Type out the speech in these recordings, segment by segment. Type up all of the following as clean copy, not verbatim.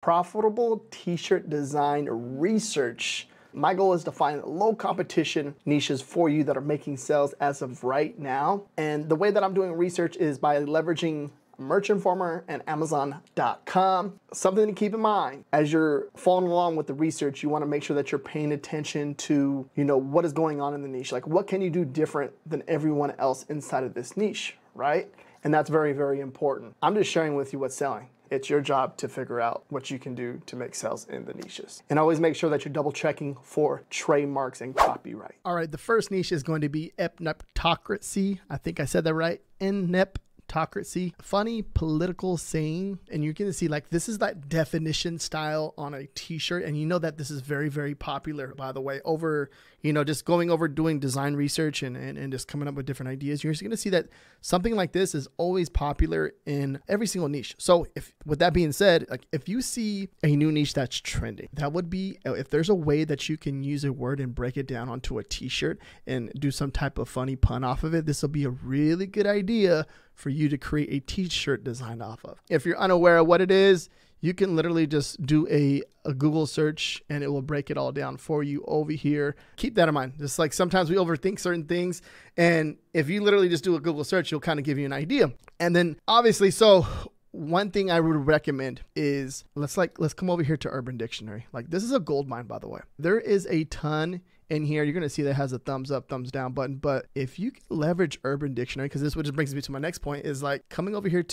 Profitable t-shirt design research. My goal is to find low competition niches for you that are making sales as of right now. And the way that I'm doing research is by leveraging Merch Informer and Amazon.com. Something to keep in mind as you're following along with the research, you want to make sure that you're paying attention to, what is going on in the niche. Like, what can you do different than everyone else inside of this niche, right? And that's very, very important. I'm just sharing with you what's selling. It's your job to figure out what you can do to make sales in the niches. And always make sure that you're double checking for trademarks and copyright. All right, the first niche is going to be Epneptocracy. I think I said that right. Epneptocracy. Funny political saying. And you're going to see this is that definition style on a t-shirt. And you know that this is very, very popular, by the way, over, just going over doing design research and just coming up with different ideas. You're just going to see that something like this is always popular in every single niche. So with that being said, if you see a new niche that's trending, that would be, if there's a way that you can use a word and break it down onto a t-shirt and do some type of funny pun off of it, this will be a really good idea for you to create a t-shirt design off of. If you're unaware of what it is, you can literally just do a Google search and it will break it all down for you over here. Keep that in mind. Just like sometimes we overthink certain things. And if you literally just do a Google search, it'll kind of give you an idea. And then obviously, so one thing I would recommend is let's come over here to Urban Dictionary. This is a gold mine, by the way. There is a ton in here. You're going to see that has a thumbs up, thumbs down button. But if you can leverage Urban Dictionary, because this just brings me to my next point, is coming over here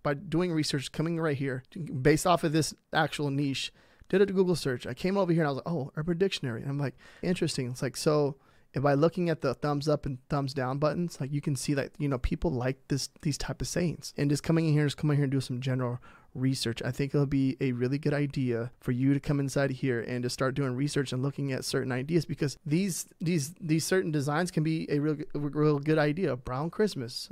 by doing research, coming right here, based off of this actual niche, did a Google search. I came over here and I was like, oh, Urban Dictionary. And I'm like, interesting. It's so if by looking at the thumbs up and thumbs down buttons, you can see that, people like these type of sayings. And just coming in here and do some general research. I think it'll be a really good idea for you to come inside here and to start doing research and looking at certain ideas, because these certain designs can be a real good idea. Brown Christmas,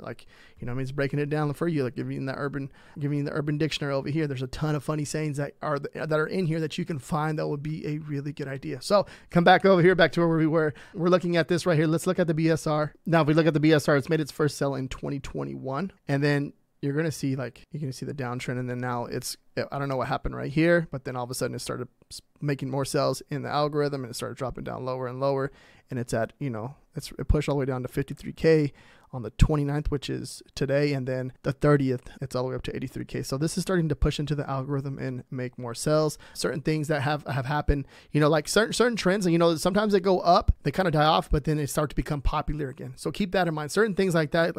it's breaking it down for you, giving you the Urban Dictionary over here. There's a ton of funny sayings that are in here that you can find that would be a really good idea. So come back over here, back to where we were. We're looking at this right here. Let's look at the BSR. Now, if we look at the BSR, it's made its first sell in 2021, and then you're going to see you're going to see the downtrend, and then now I don't know what happened right here, but then all of a sudden it started making more sales in the algorithm and it started dropping down lower and lower. And it's at, it pushed all the way down to 53K on the 29th, which is today. And then the 30th, it's all the way up to 83K. So this is starting to push into the algorithm and make more sales. Certain things that have happened, certain trends, and sometimes they go up, they kind of die off, but then they start to become popular again. So keep that in mind. Certain things like that,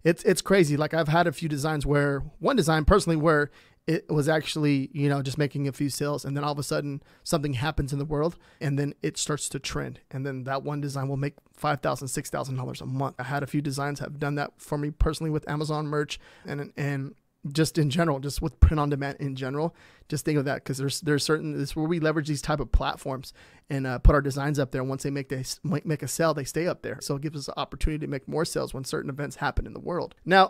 it's crazy. I've had a few designs one design personally where it was actually, just making a few sales, and then all of a sudden something happens in the world and then it starts to trend. And then that one design will make $5,000, $6,000 a month. I had a few designs have done that for me personally with Amazon merch and just in general, just with print on demand in general. Just think of that, because there's certain, this is where we leverage these type of platforms and put our designs up there. And once they make a sale, they stay up there. So it gives us the opportunity to make more sales when certain events happen in the world. Now,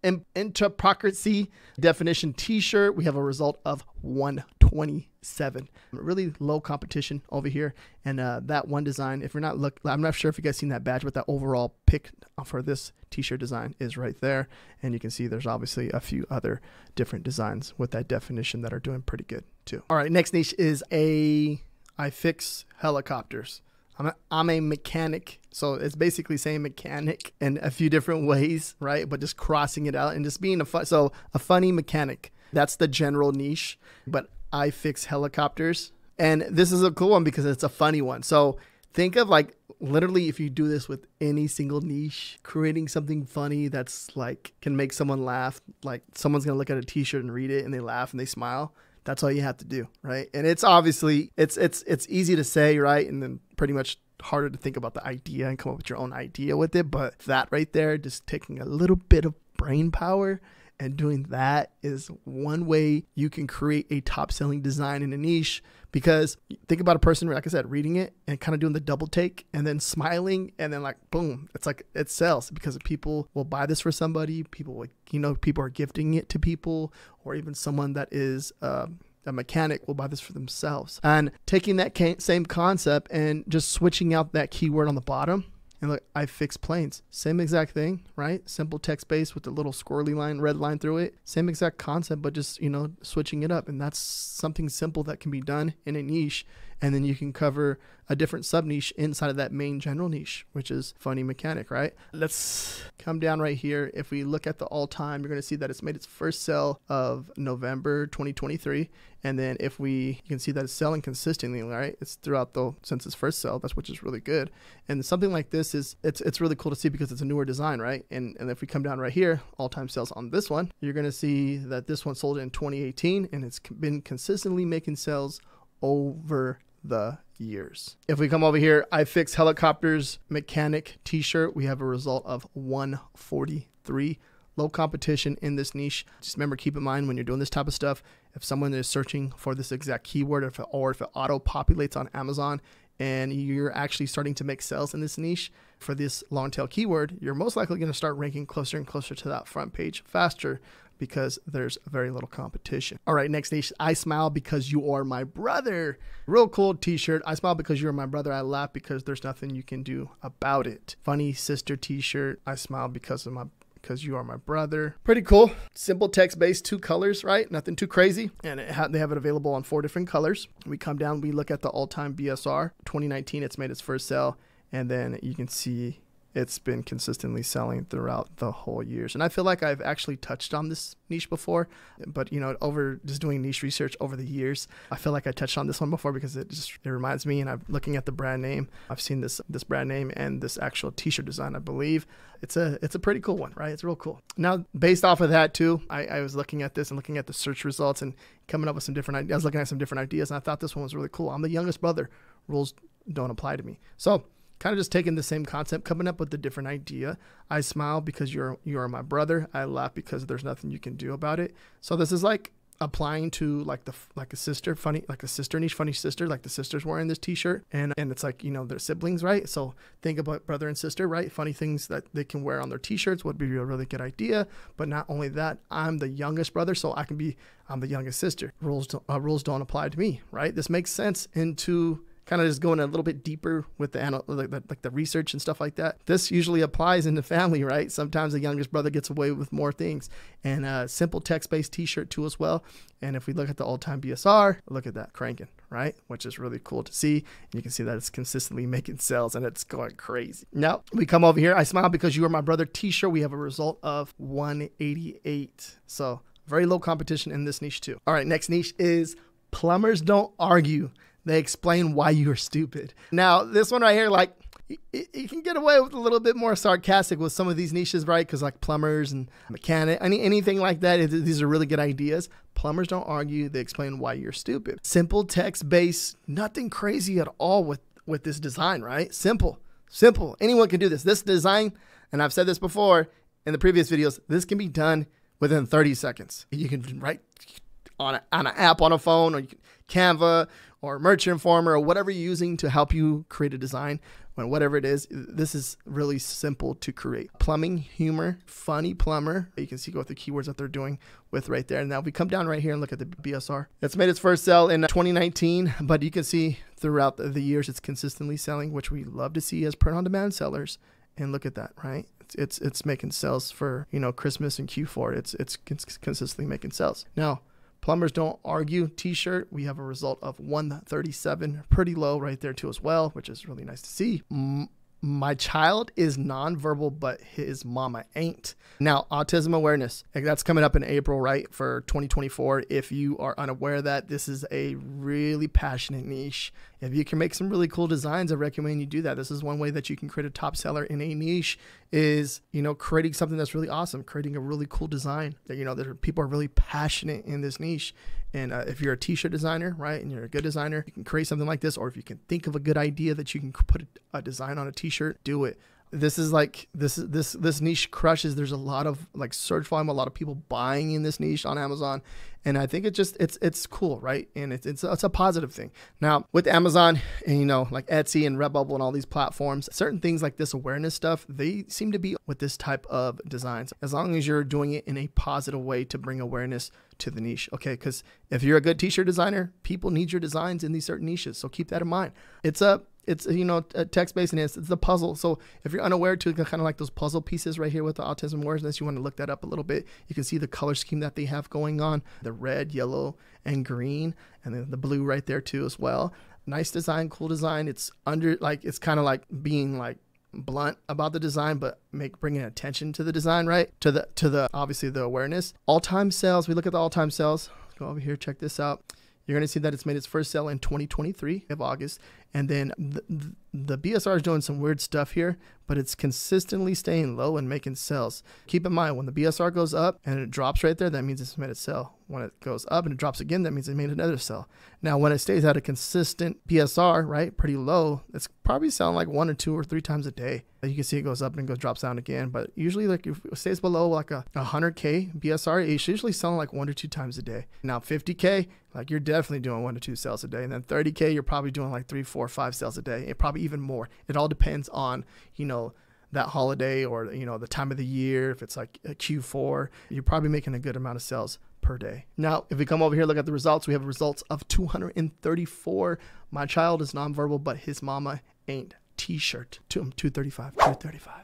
Epneptocracy definition t-shirt, we have a result of 127. Really low competition over here. And that one design, if you're not I'm not sure if you guys seen that badge, but that overall pick for this t-shirt design is right there. And you can see there's obviously a few other different designs with that definition that are doing pretty good too. All right, next niche is I fix helicopters. I'm a mechanic, so it's basically saying mechanic in a few different ways, right? But just crossing it out and just being a funny mechanic. That's the general niche, but I fix helicopters. And this is a cool one because it's a funny one. So think of literally, if you do this with any single niche, creating something funny that's can make someone laugh. Someone's going to look at a t-shirt and read it and they laugh and they smile. That's all you have to do, right? And it's obviously, it's easy to say, right? And then pretty much harder to think about the idea and come up with your own idea with it. But that right there, just taking a little bit of brain power and doing that is one way you can create a top selling design in a niche. Because think about a person, like I said, reading it and kind of doing the double take and then smiling and then boom, it sells, because people will buy this for somebody. People people are gifting it to people, or even someone that is a mechanic will buy this for themselves. And taking that same concept and just switching out that keyword on the bottom And look, I fix planes. Same exact thing, right? Simple text base with the little squirrely line, red line through it. Same exact concept, but just, you know, switching it up. And that's something simple that can be done in a niche. And then you can cover a different sub niche inside of that main general niche, which is funny mechanic, right? Let's come down right here. If we look at the all time, you're going to see that it's made its first sell of November 2023. And then if you can see that it's selling consistently, right? It's throughout since its first sell, which is really good. And something like this it's really cool to see because it's a newer design, right? And if we come down right here, all time sales on this one, you're going to see that this one sold in 2018 and it's been consistently making sales over the years. If we come over here, I Fix Helicopters Mechanic t-shirt, we have a result of 143. Low competition in this niche. Just remember, keep in mind when you're doing this type of stuff, if someone is searching for this exact keyword, or if it auto populates on Amazon and you're actually starting to make sales in this niche for this long tail keyword, you're most likely going to start ranking closer and closer to that front page faster because there's very little competition. All right, next niche, I Smile Because You Are My Brother. Real cool t-shirt. I smile because you are my brother. I laugh because there's nothing you can do about it. Funny sister t-shirt. I smile because you are my brother. Pretty cool. Simple text-based, 2 colors, right? Nothing too crazy. And they have it available on 4 different colors. We come down, we look at the all-time BSR. 2019, it's made its first sell. And then you can see it's been consistently selling throughout the whole years. And I feel like I've actually touched on this niche before, but you know, over just doing niche research over the years, I feel like I touched on this one before because it reminds me, and I'm looking at the brand name. I've seen this brand name and this actual t-shirt design, I believe. It's a pretty cool one, right? It's real cool. Now, based off of that too, I was looking at this and looking at the search results and coming up with some different ideas. I was looking at some different ideas and I thought this one was really cool. I'm the youngest brother. Rules don't apply to me. So kind of just taking the same concept, coming up with a different idea. I smile because you are my brother. I laugh because there's nothing you can do about it. So this is like applying to like a sister niche, funny sister, like the sister's wearing this t-shirt and it's like, you know, they're siblings, right? So think about brother and sister, right? Funny things that they can wear on their t-shirts would be a really good idea. But not only that, I'm the youngest brother, so I'm the youngest sister. Rules don't apply to me, right? This makes sense into kind of just going a little bit deeper with the research and stuff like that. This usually applies in the family, right? Sometimes the youngest brother gets away with more things. And a simple text-based t-shirt too as well. And if we look at the all-time BSR, look at that, cranking, right? Which is really cool to see. And you can see that it's consistently making sales and it's going crazy. Now we come over here. I Smile Because You Are My Brother t-shirt. We have a result of 188. So very low competition in this niche too. All right, next niche is Plumbers Don't Argue. They explain why you're stupid. Now, this one right here, like, you can get away with a little bit more sarcastic with some of these niches, right? Because like plumbers and mechanic, anything like that, these are really good ideas. Plumbers Don't Argue. They explain why you're stupid. Simple text-based, nothing crazy at all with this design, right? Simple. Anyone can do this. This design, and I've said this before in the previous videos, this can be done within 30 seconds. You can write on an app on a phone, or Canva, or Merchant Informer, or whatever you're using to help you create a design, or whatever it is. This is really simple to create. Plumbing, humor, funny plumber. You can see what the keywords that they're doing with right there. Now, if we come down right here and look at the BSR, it's made its first sell in 2019, but you can see throughout the years it's consistently selling, which we love to see as print-on-demand sellers. And look at that, right? It's making sales for, you know, Christmas and Q4. It's consistently making sales. Now, Plumbers Don't Argue t-shirt, we have a result of 137, pretty low right there too as well, which is really nice to see. My child is nonverbal, but his mama ain't. Now, autism awareness, that's coming up in April, right, for 2024. If you are unaware of that, this is a really passionate niche. If you can make some really cool designs, I recommend you do that. This is one way that you can create a top seller in a niche is, you know, creating something that's really awesome, creating a really cool design that, you know, that people are really passionate in this niche. And if you're a t-shirt designer, right, and you're a good designer, you can create something like this. Or if you can think of a good idea that you can put a design on a t-shirt, do it. This is like, this niche crushes. There's a lot of like search volume, a lot of people buying in this niche on Amazon. And I think it's cool, right? And it's a positive thing. Now with Amazon and, you know, like Etsy and Redbubble and all these platforms, certain things like this awareness stuff, they seem to be with this type of designs, as long as you're doing it in a positive way to bring awareness to the niche. Okay. Because if you're a good t-shirt designer, people need your designs in these certain niches. So keep that in mind. It's, you know, text-based, and it's the puzzle. So if you're unaware to kind of like those puzzle pieces right here with the autism awareness, you want to look that up a little bit. You can see the color scheme that they have going on, the red, yellow, and green, and then the blue right there too as well. Nice design, cool design. It's it's kind of like being like blunt about the design, but bringing attention to the design, right? To the obviously the awareness. All-time sales. We look at the all-time sales. Let's go over here, check this out. You're going to see that it's made its first sale in 2023 of August. And then the BSR is doing some weird stuff here, but it's consistently staying low and making sales. Keep in mind, when the BSR goes up and it drops right there, that means it's made its sale. When it goes up and it drops again, that means it made another sale. Now, when it stays at a consistent BSR, right, pretty low, it's probably selling like 1 or 2 or 3 times a day. You can see it goes up and drops down again. But usually, like if it stays below like a 100K BSR, it's usually selling like 1 or 2 times a day. Now, 50K, like you're definitely doing 1 to 2 sales a day. And then 30K, you're probably doing like 3, 4, 5 sales a day. It probably even more. It all depends on, you know, that holiday or, you know, the time of the year. If it's like a Q4, you're probably making a good amount of sales per day. Now, if we come over here, look at the results, we have results of 234. My child is nonverbal, but his mama ain't. T-shirt, 235.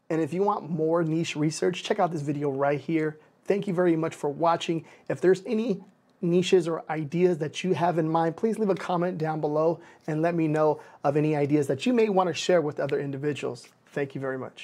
And if you want more niche research, check out this video right here. Thank you very much for watching. If there's any niches or ideas that you have in mind, please leave a comment down below and let me know of any ideas that you may want to share with other individuals. Thank you very much.